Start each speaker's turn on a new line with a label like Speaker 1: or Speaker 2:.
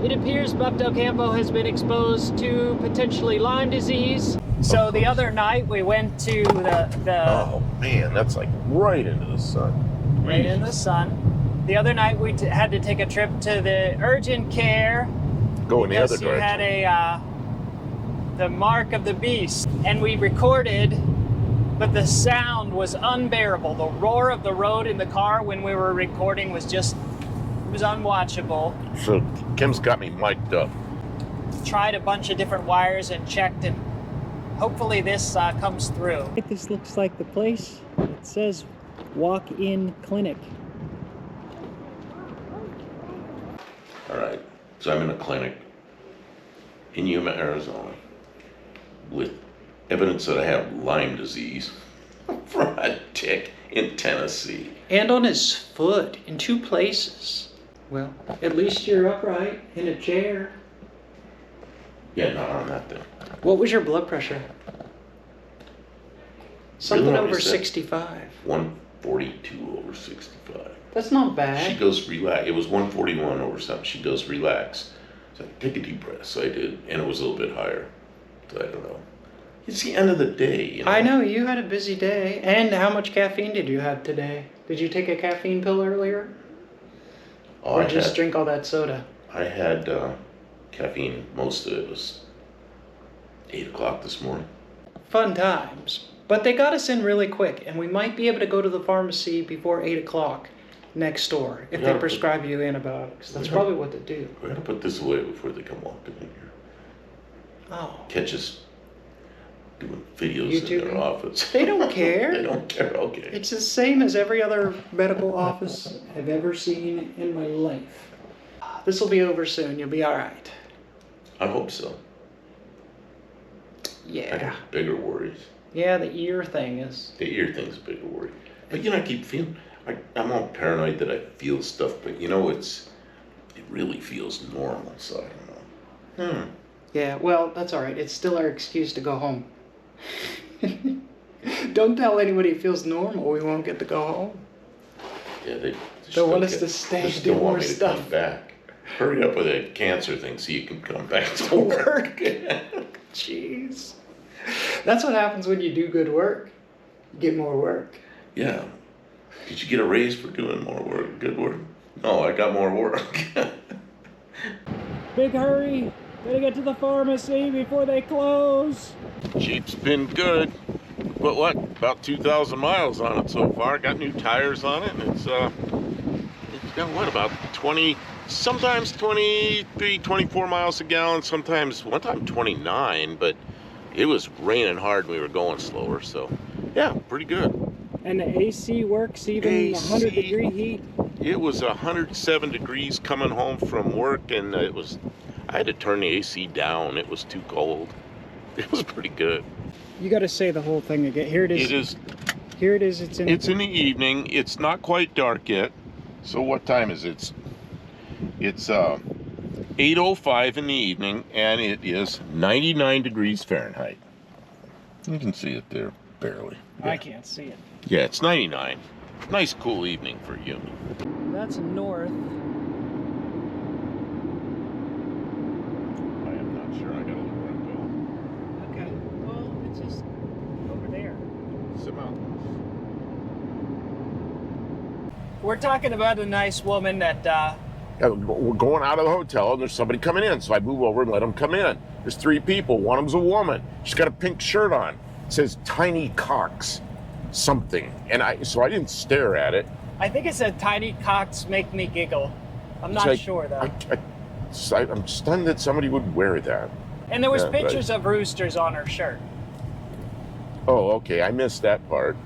Speaker 1: It appears Buck Campo has been exposed to potentially Lyme disease. So the other night we went to the
Speaker 2: Oh man, that's like right into the sun.
Speaker 1: right in the sun. The other night we had to take a trip to the urgent care.
Speaker 2: Go in the other
Speaker 1: because you
Speaker 2: direction.
Speaker 1: had the mark of the beast, and we recorded, but the sound was unbearable. The roar of the road in the car when we were recording was just, it was unwatchable.
Speaker 2: So Kim's got me mic'd up.
Speaker 1: Tried a bunch of different wires and checked, and hopefully this comes through. This looks like the place. It says walk-in clinic.
Speaker 2: All right, so I'm in a clinic in Yuma, Arizona, with evidence that I have Lyme disease from a tick in Tennessee.
Speaker 1: And on his foot in 2 places. Well, at least you're upright in a chair.
Speaker 2: Yeah, not on that thing.
Speaker 1: What was your blood pressure? Something
Speaker 2: Really,
Speaker 1: over
Speaker 2: is that
Speaker 1: 65.
Speaker 2: 142 over 65.
Speaker 1: That's not
Speaker 2: She
Speaker 1: bad.
Speaker 2: goes, relax. It was 141 over something. She goes, relax. So take a deep breath. So I did, and it was a little bit higher. So I don't know. It's the end of the day. You know?
Speaker 1: I know, you had a busy day. And how much caffeine did you have today? Did you take a caffeine pill earlier?
Speaker 2: Oh,
Speaker 1: Or just drink all that soda?
Speaker 2: I had caffeine. Most of it was 8 o'clock this morning.
Speaker 1: Fun times. But they got us in really quick, and we might be able to go to the pharmacy before 8 o'clock next door if
Speaker 2: Yeah,
Speaker 1: they prescribe you antibiotics. That's probably what they do.
Speaker 2: We're gonna put this away before they come walking in here.
Speaker 1: Oh.
Speaker 2: Catch us doing videos in
Speaker 1: YouTubing?
Speaker 2: their office.
Speaker 1: They don't care.
Speaker 2: They don't care. Okay.
Speaker 1: It's the same as every other medical office I've ever seen in my life. This will be over soon. You'll be all right.
Speaker 2: I hope so. I
Speaker 1: Yeah.
Speaker 2: got bigger worries.
Speaker 1: Yeah, the ear thing is.
Speaker 2: The ear thing's a bigger worry. But you know, I keep feeling, I'm all paranoid that I feel stuff, but you know, it really feels normal, so I don't know.
Speaker 1: Yeah, well, that's all right. It's still our excuse to go home. Don't tell anybody it feels normal. We won't get to go home.
Speaker 2: Yeah, they
Speaker 1: Don't want us to stay and do
Speaker 2: don't
Speaker 1: more
Speaker 2: want me to
Speaker 1: stuff.
Speaker 2: come back. Hurry up with that cancer thing so you can come back to work.
Speaker 1: Jeez. That's what happens when you do good work. You get more work.
Speaker 2: Yeah. Did you get a raise for doing more work? Good work? No, I got more work.
Speaker 1: Big hurry. Gotta get to the pharmacy before they close.
Speaker 2: Jeep's been good. But what? About 2,000 miles on it so far. Got new tires on it, and it's got what, about 20, sometimes 23, 24 miles a gallon, sometimes, one time 29, but it was raining hard and we were going slower, so yeah, pretty good.
Speaker 1: And the AC works even in 100-degree heat?
Speaker 2: It was 107 degrees coming home from work, and I had to turn the AC down. It was too cold. It was pretty good.
Speaker 1: You got to say the whole thing again. Here it is.
Speaker 2: It is.
Speaker 1: Here it is. It's in
Speaker 2: the evening. It's not quite dark yet. So what time is it? It's 8:05 in the evening, and it is 99 degrees Fahrenheit. You can see it there, barely. Yeah.
Speaker 1: I can't see it.
Speaker 2: Yeah, it's 99. Nice, cool evening for Yuma.
Speaker 1: That's north.
Speaker 2: I am not sure. I gotta look where I'm
Speaker 1: Okay. Well, it's just over there.
Speaker 2: going. Some mountains.
Speaker 1: We're talking about a nice woman that,
Speaker 2: Yeah, we're going out of the hotel, and there's somebody coming in, so I move over and let them come in. There's 3 people. One of them's a woman. She's got a pink shirt on. It says Tiny Cox something, and so I didn't stare at it.
Speaker 1: I think it said tiny cocks make me giggle. I'm
Speaker 2: It's
Speaker 1: not
Speaker 2: like,
Speaker 1: sure though.
Speaker 2: I'm stunned that somebody would wear that.
Speaker 1: And there was
Speaker 2: Yeah,
Speaker 1: pictures of roosters on her shirt.
Speaker 2: Oh, okay, I missed that part.